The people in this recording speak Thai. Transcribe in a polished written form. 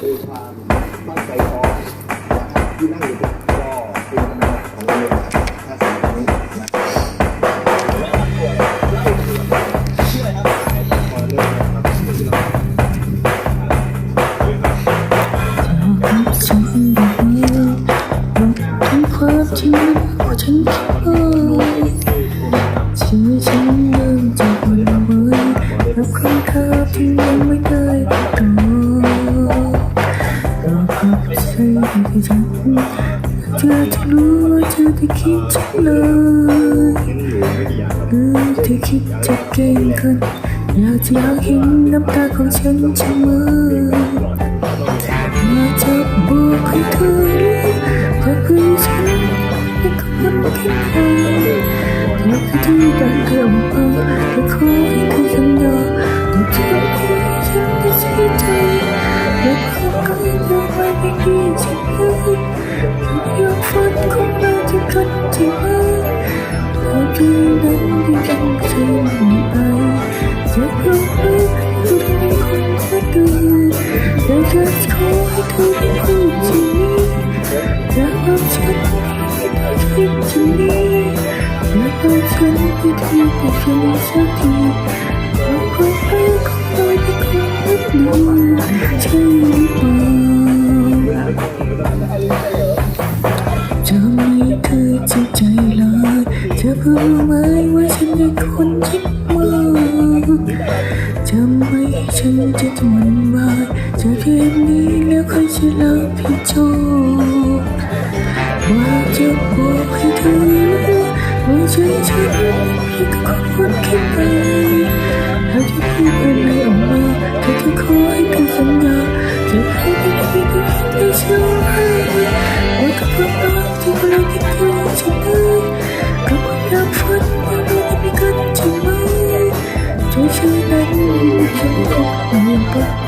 ด้วยความตั้งใจซ้อมนะครับที่นั่งอยู่ก็เป็นกำลังหลักของโรงเรียนถ้าสายนี้นะครับแล้วตัวเล่าชื่ออะไรครับพอเริ่มนะครับที่เราฉันบอกถึงความจริงว่าฉันคิดชีวิตฉันเริ่มจากวันไว้แล้วคำถามที่ยังไม่ได้ตอบเราพักใจที่ฉันเธอจะรู้ว่าเธอที่คิดจังเลยที่คิดจะเก่งขึ้นอยากเห็นน้ำตาของฉันจะมืออยากจะบอกให้เธอว่าคือฉันเป็นคนที่เธออยากที่ดังเดิมมาแต่ขอให้เธอสัญญาว่าจะไม่ฉันไม่เสียใจอยากให้เธออยู่ไว้ไม่ดีฉันเลยอยากฝันของเราจะกันใช่ไหมเราที่นั้นที่ยังเชื่อไปจะรู้ว่าอยู่ในคนคนเดิมอยากจะขอให้เธอเป็นผู้จริงอยากเอาฉันให้เธอเป็นจริงอยากเอาฉันให้เธอเป็นฉันสักทีอยากขอให้ของเราเป็นคนรักหนูใช่หรือเปล่าจะไม่เคยจะใจลายจะรู้ไหมว่าฉันเป็นคนคิดมากจะไม่ฉันจะทนไว้จะเพียงนี้แล้วใครจะรับผิดชอบว่าจะบอกให้เธอว่าใจฉันให้กับคนคิดไปหากจะพูดอะไรออกมาเธอจะขอให้เธอสัญญาจะให้ไม่เชื่อว่ากับความรักที่เราคิดถึงฉันเลยกับความรักฝันว่าเราจะมีกันใช่ไหมใจฉันนั้นฉันคงไม่ป